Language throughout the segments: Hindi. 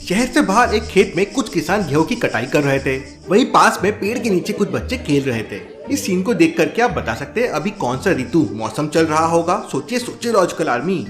शहर से बाहर एक खेत में कुछ किसान गेहूं की कटाई कर रहे थे। वहीं पास में पेड़ के नीचे कुछ बच्चे खेल रहे थे। इस सीन को देख कर क्या आप बता सकते हैं अभी कौन सा ऋतु मौसम चल रहा होगा? सोचिए सोचिए लॉजिकल आर्मी।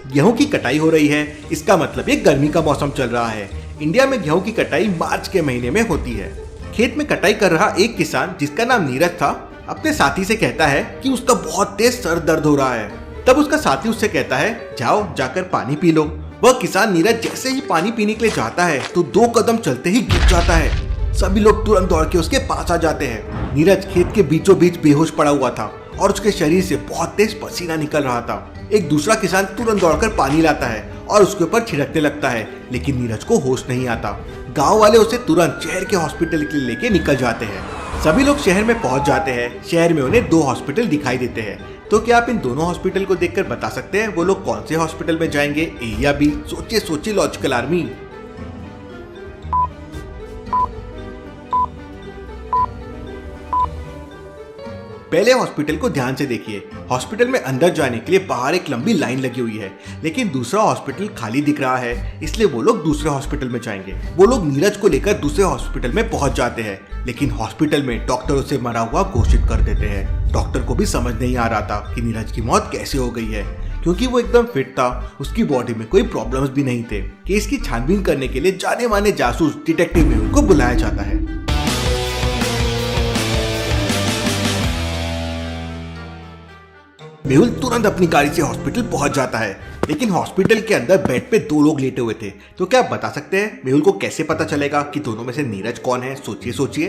गेहूं की कटाई हो रही है, इसका मतलब ये गर्मी का मौसम चल रहा है। इंडिया में गेहूं की कटाई मार्च के महीने में होती है। खेत में कटाई कर रहा एक किसान जिसका नाम नीरज था अपने साथी से कहता है कि उसका बहुत तेज सर दर्द हो रहा है। तब उसका साथी उससे कहता है जाओ जाकर पानी पी लो। वह किसान नीरज जैसे ही पानी पीने के लिए जाता है तो 2 कदम चलते ही गिर जाता है। सभी लोग तुरंत दौड़ के उसके पास आ जाते हैं। नीरज खेत के बीचों बीच बेहोश पड़ा हुआ था और उसके शरीर से बहुत तेज पसीना निकल रहा था। एक दूसरा किसान तुरंत दौड़कर पानी लाता है और उसके ऊपर छिड़कने लगता है, लेकिन नीरज को होश नहीं आता। गांव वाले उसे तुरंत शहर के हॉस्पिटल के लिए लेके निकल जाते हैं। सभी लोग शहर में पहुंच जाते हैं। शहर में उन्हें 2 हॉस्पिटल दिखाई देते हैं। तो क्या आप इन दोनों हॉस्पिटल को देखकर बता सकते हैं वो लोग कौन से हॉस्पिटल में जाएंगे, ए या बी? सोचिए सोचिए लॉजिकल आर्मी। पहले हॉस्पिटल को ध्यान से देखिए। हॉस्पिटल में अंदर जाने के लिए बाहर एक लंबी लाइन लगी हुई है, लेकिन दूसरा हॉस्पिटल खाली दिख रहा है, इसलिए वो लोग दूसरे हॉस्पिटल में जाएंगे। वो लोग नीरज को लेकर दूसरे हॉस्पिटल में पहुंच जाते हैं, लेकिन हॉस्पिटल में डॉक्टर उसे मरा हुआ घोषित कर देते हैं। डॉक्टर को भी समझ नहीं आ रहा था कि नीरज की मौत कैसे हो गई है, क्योंकि वो एकदम फिट था, उसकी बॉडी में कोई प्रॉब्लम्स भी नहीं थे। केस की छानबीन करने के लिए जाने माने जासूस डिटेक्टिव मेहुल को बुलाया जाता है। मेहुल तुरंत अपनी गाड़ी से हॉस्पिटल पहुंच जाता है, लेकिन हॉस्पिटल के अंदर बेड पे 2 लोग लेटे हुए थे। तो क्या आप बता सकते हैं मेहुल को कैसे पता चलेगा कि दोनों में से नीरज कौन है? सोचिए सोचिए।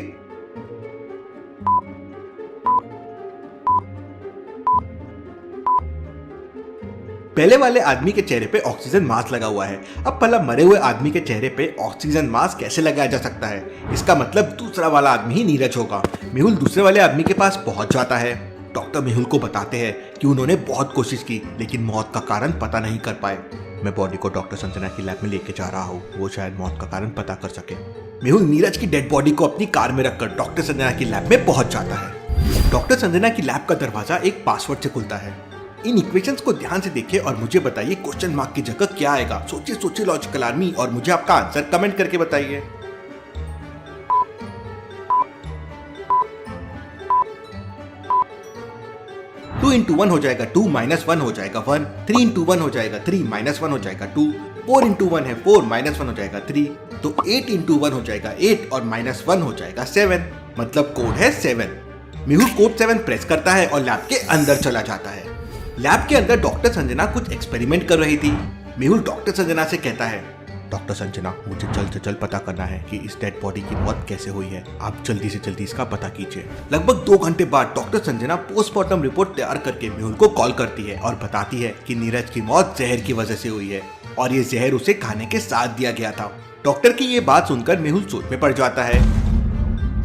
पहले वाले आदमी के चेहरे पे ऑक्सीजन मास्क लगा हुआ है। अब भला मरे हुए आदमी के चेहरे पे ऑक्सीजन मास्क कैसे लगाया जा सकता है? इसका मतलब दूसरा वाला आदमी ही नीरज होगा। मेहुल दूसरे वाले आदमी के पास पहुंच जाता है। डॉक्टर मेहुल को बताते हैं कि उन्होंने बहुत कोशिश की, लेकिन मौत का कारण पता नहीं कर पाए। मैं बॉडी को डॉक्टर संजना की लैब में लेके जा रहा हूँ, वो शायद मौत का कारण पता कर सके। मेहुल नीरज की डेड बॉडी को अपनी कार में रखकर डॉक्टर संजना की लैब में पहुंच जाता है। डॉक्टर संजना की लैब का दरवाजा एक पासवर्ड से खुलता है। इन इक्वेशंस को ध्यान से देखिए और मुझे बताइए क्वेश्चन मार्क की जगह क्या आएगा। सोचिए सोचिए लॉजिकल आर्मी, और मुझे आपका आंसर कमेंट करके बताइए। 2 into 1 हो जाएगा 2, -1 हो जाएगा 1, 3 into 1 हो जाएगा 3, -1 हो जाएगा 2, 4 into 1 है 4, -1 हो जाएगा 3, तो 8 into 1 हो जाएगा 8 और -1 हो जाएगा 7, मतलब कोड है 7। मेहुल कोड 7 प्रेस करता है और लैब के अंदर चला जाता है। लैब के अंदर डॉक्टर संजना कुछ एक्सपेरिमेंट कर रही थी। मेहुल डॉक्टर संजना से कहता है डॉक्टर संजना, मुझे जल्द से जल्द पता करना है कि इस डेड बॉडी की मौत कैसे हुई है। आप जल्दी से जल्दी इसका पता कीजिए। लगभग 2 घंटे बाद डॉक्टर संजना पोस्टमार्टम रिपोर्ट तैयार करके मेहुल को कॉल करती है और बताती है कि नीरज की मौत जहर की वजह से हुई है और ये जहर उसे खाने के साथ दिया गया था। डॉक्टर की ये बात सुनकर मेहुल सोच में पड़ जाता है,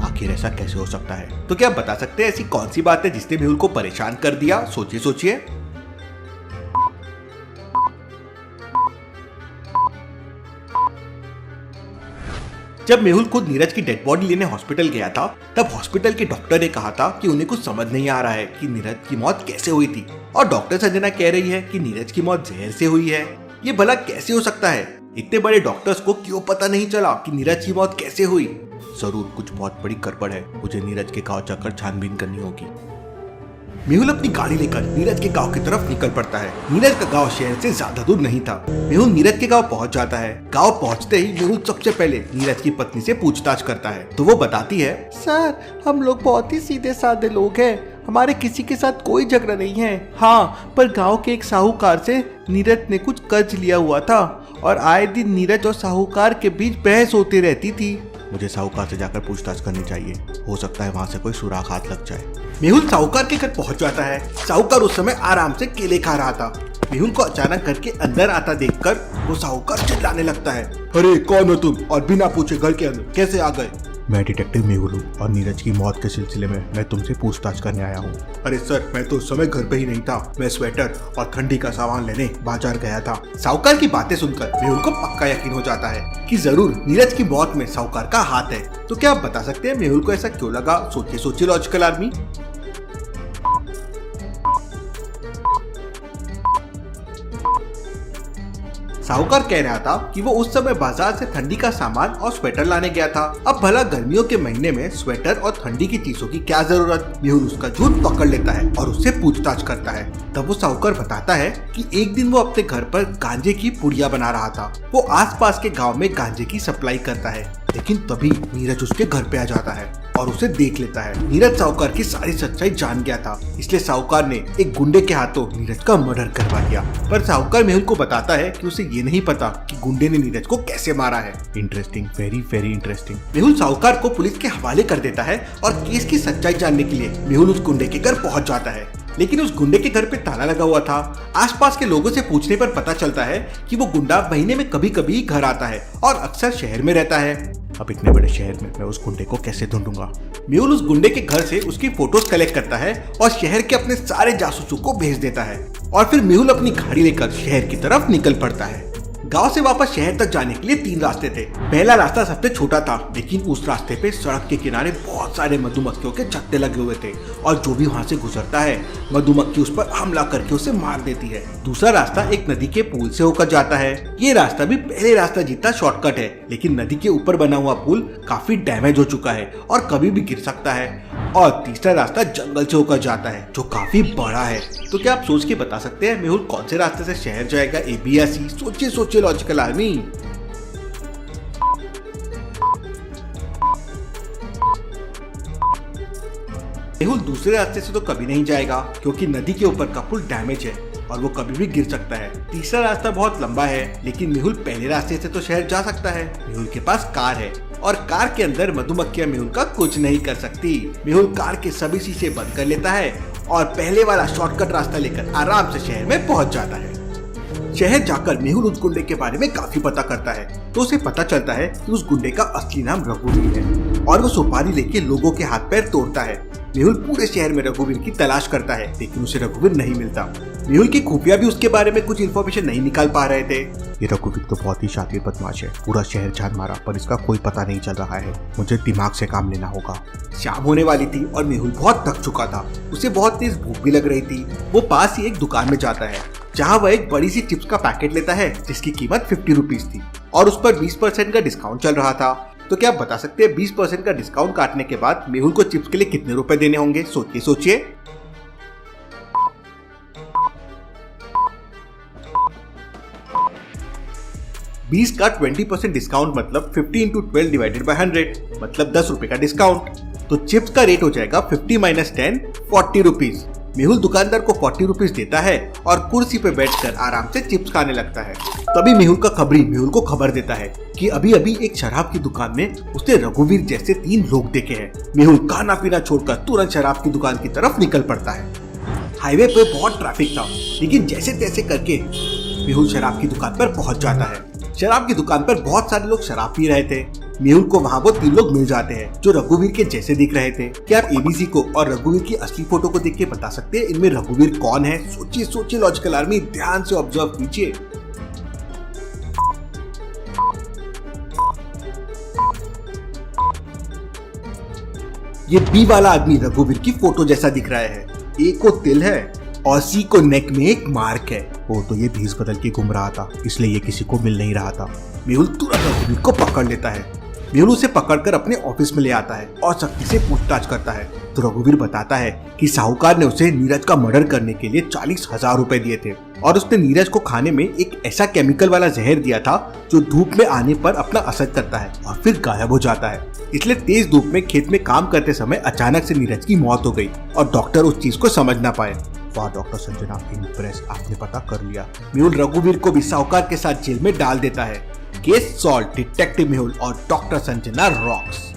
आखिर ऐसा कैसे हो सकता है? तो क्या आप बता सकते हैं ऐसी कौन सी बात है जिसने मेहुल को परेशान कर दिया? सोचिए सोचिए। जब मेहुल खुद नीरज की डेड बॉडी लेने हॉस्पिटल गया था, तब हॉस्पिटल के डॉक्टर ने कहा था कि उन्हें कुछ समझ नहीं आ रहा है कि नीरज की मौत कैसे हुई थी, और डॉक्टर संजना कह रही है कि नीरज की मौत जहर से हुई है। ये भला कैसे हो सकता है? इतने बड़े डॉक्टर्स को क्यों पता नहीं चला कि नीरज की मौत कैसे हुई? जरूर कुछ बहुत बड़ी गड़बड़ है। मुझे नीरज के गांव जाकर छानबीन करनी होगी। मेहुल अपनी गाड़ी लेकर नीरज के गांव की तरफ निकल पड़ता है। नीरज का गांव शहर से ज्यादा दूर नहीं था। मेहुल नीरज के गांव पहुंच जाता है। गांव पहुंचते ही मेहुल सबसे पहले नीरज की पत्नी से पूछताछ करता है, तो वो बताती है, सर हम लोग बहुत ही सीधे साधे लोग हैं, हमारे किसी के साथ कोई झगड़ा नहीं है। हाँ, पर गाँव के एक साहूकार से नीरज ने कुछ कर्ज लिया हुआ था और आए दिन नीरज और साहूकार के बीच बहस होती रहती थी। मुझे साहूकार से जाकर पूछताछ करनी चाहिए, हो सकता है वहाँ से कोई सुराग हाथ लग जाए। मेहुल साहूकार के घर पहुंच जाता है। साहूकार उस समय आराम से केले खा रहा था। मेहुल को अचानक घर के अंदर आता देखकर वो साहूकार चिल्लाने लगता है, अरे कौन हो तुम और बिना पूछे घर के अंदर कैसे आ गए? मैं डिटेक्टिव मेहुल हूँ और नीरज की मौत के सिलसिले में मैं तुमसे पूछताछ करने आया हूँ। अरे सर, मैं तो उस समय घर पे ही नहीं था, मैं स्वेटर और ठंडी का सामान लेने बाजार गया था। साहूकार की बातें सुनकर मेहुल को पक्का यकीन हो जाता है कि जरूर नीरज की मौत में साहूकार का हाथ है। तो क्या आप बता सकते हैं मेहुल को ऐसा क्यों लगा? सोचिए सोचिए लॉजिकल आर्मी। साहूकार कह रहा था कि वो उस समय बाजार से ठंडी का सामान और स्वेटर लाने गया था। अब भला गर्मियों के महीने में स्वेटर और ठंडी की चीजों की क्या जरूरत। मेहुल उसका झूठ पकड़ लेता है और उससे पूछताछ करता है। तब वो साहूकार बताता है कि एक दिन वो अपने घर पर गांजे की पुड़िया बना रहा था। वो आसपास के गांव में गांजे की सप्लाई करता है, लेकिन तभी नीरज उसके घर पे आ जाता है और उसे देख लेता है। नीरज साहूकार की सारी सच्चाई जान गया था, इसलिए साहूकार ने एक गुंडे के हाथों नीरज का मर्डर करवा दिया। पर साहूकार मेहुल को बताता है कि उसे ये नहीं पता कि गुंडे ने नीरज को कैसे मारा है। Interesting, very very interesting. Mehul साहूकार को पुलिस के हवाले कर देता है और केस की सच्चाई जानने के लिए मेहुल उस गुंडे के घर पहुंच जाता है। लेकिन उस गुंडे के घर पे ताला लगा हुआ था। आसपास के लोगों से पूछने पर पता चलता है कि वो गुंडा महीने में कभी कभी घर आता है और अक्सर शहर में रहता है। अब इतने बड़े शहर में मैं उस गुंडे को कैसे ढूंढूंगा। मेहुल उस गुंडे के घर से उसकी फोटोज कलेक्ट करता है और शहर के अपने सारे जासूसों को भेज देता है और फिर मेहुल अपनी गाड़ी लेकर शहर की तरफ निकल पड़ता है। गांव से वापस शहर तक जाने के लिए 3 रास्ते थे। पहला रास्ता सबसे छोटा था, लेकिन उस रास्ते पे सड़क के किनारे बहुत सारे मधुमक्खियों के छत्ते लगे हुए थे और जो भी वहाँ से गुजरता है मधुमक्खी उस पर हमला करके उसे मार देती है। दूसरा रास्ता एक नदी के पुल से होकर जाता है। ये रास्ता भी पहले रास्ता जितना शॉर्टकट है, लेकिन नदी के ऊपर बना हुआ पुल काफी डैमेज हो चुका है और कभी भी गिर सकता है। और तीसरा रास्ता जंगल से होकर जाता है जो काफी बड़ा है। तो क्या आप सोच के बता सकते हैं मेहुल कौन से रास्ते से शहर जाएगा, ए बी या सी? सोचिए सोचिए लॉजिकल आर्मी। मेहुल दूसरे रास्ते से तो कभी नहीं जाएगा क्योंकि नदी के ऊपर का पुल डैमेज है और वो कभी भी गिर सकता है। तीसरा रास्ता बहुत लंबा है, लेकिन मेहुल पहले रास्ते से तो शहर जा सकता है। मेहुल के पास कार है और कार के अंदर मधुमक्खियां मेहुल का कुछ नहीं कर सकती। मेहुल कार के सभी शीशे बंद कर लेता है और पहले वाला शॉर्टकट रास्ता लेकर आराम से शहर में पहुंच जाता है। शहर जाकर मेहुल उस गुंडे के बारे में काफी पता करता है तो उसे पता चलता है कि उस गुंडे का असली नाम रघुवीर है और वो सुपारी लेके लोगों के हाथ पैर तोड़ता है। मेहुल पूरे शहर में रघुवीर की तलाश करता है, लेकिन उसे रघुवीर नहीं मिलता। मेहुल की खुफिया भी उसके बारे में कुछ इन्फॉर्मेशन नहीं निकाल पा रहे थे। ये रघुवीर तो बहुत ही शातिर बदमाश है, पूरा शहर छान मारा पर इसका कोई पता नहीं चल रहा है। मुझे दिमाग से काम लेना होगा। शाम होने वाली थी और मेहुल बहुत थक चुका था। उसे बहुत तेज भूख भी लग रही थी। वो पास ही एक दुकान में जाता है जहाँ वह एक बड़ी सी चिप्स का पैकेट लेता है जिसकी कीमत 50 रुपीज थी और उस पर 20% का डिस्काउंट चल रहा था। तो क्या आप बता सकते हैं 20% का डिस्काउंट काटने के बाद मेहुल को चिप्स के लिए कितने रुपए देने होंगे? सोचिए सोचिए। बीस का 20% डिस्काउंट मतलब 50 × 12 डिवाइडेड बाय 100 मतलब 10 रुपए का डिस्काउंट। तो चिप्स का रेट हो जाएगा 50 - 10 40 रुपीज। मेहुल दुकानदार को 40 रुपीज देता है और कुर्सी पे बैठकर आराम से चिप्स खाने लगता है। तभी मेहुल का खबरी मेहुल को खबर देता है कि अभी अभी एक शराब की दुकान में उसने रघुवीर जैसे 3 लोग देखे हैं। मेहुल खाना पीना छोड़कर तुरंत शराब की दुकान की तरफ निकल पड़ता है। हाईवे पे बहुत ट्रैफिक था, लेकिन जैसे तैसे करके मेहुल शराब की दुकान पर पहुंच जाता है। शराब की दुकान पर बहुत सारे लोग शराब पी रहे थे। मेहुल को वहाँ वो 3 लोग मिल जाते हैं जो रघुवीर के जैसे दिख रहे थे। क्या आप एबीसी को और रघुवीर की असली फोटो को देख के बता सकते हैं इनमें रघुवीर कौन है? सोचिए सोचिए लॉजिकल आर्मी, ध्यान से ऑब्जर्व कीजिए। ये बी वाला आदमी रघुवीर की फोटो जैसा दिख रहा है। ए को तिल है और सी को नेक में एक मार्क है। वो तो ये भेष बदल के घूम रहा था, इसलिए ये किसी को मिल नहीं रहा था। मेहुल तुरंत रघुवीर को पकड़ लेता है। मेहुल उसे पकड़कर अपने ऑफिस में ले आता है और सख्ती से पूछताछ करता है। तो रघुवीर बताता है कि साहूकार ने उसे नीरज का मर्डर करने के लिए 40,000 रुपए दिए थे और उसने नीरज को खाने में एक ऐसा केमिकल वाला जहर दिया था जो धूप में आने पर अपना असर करता है और फिर गायब हो जाता है। इसलिए तेज धूप में खेत में काम करते समय अचानक से नीरज की मौत हो गई और डॉक्टर उस चीज को समझ ना पाए। वाह डॉक्टर संजना, इम्प्रेस, आपने पता कर लिया। मेहुल रघुवीर को भी साहूकार के साथ जेल में डाल देता है। केस सॉल्व, डिटेक्टिव मेहुल और डॉक्टर संजना रॉक्स।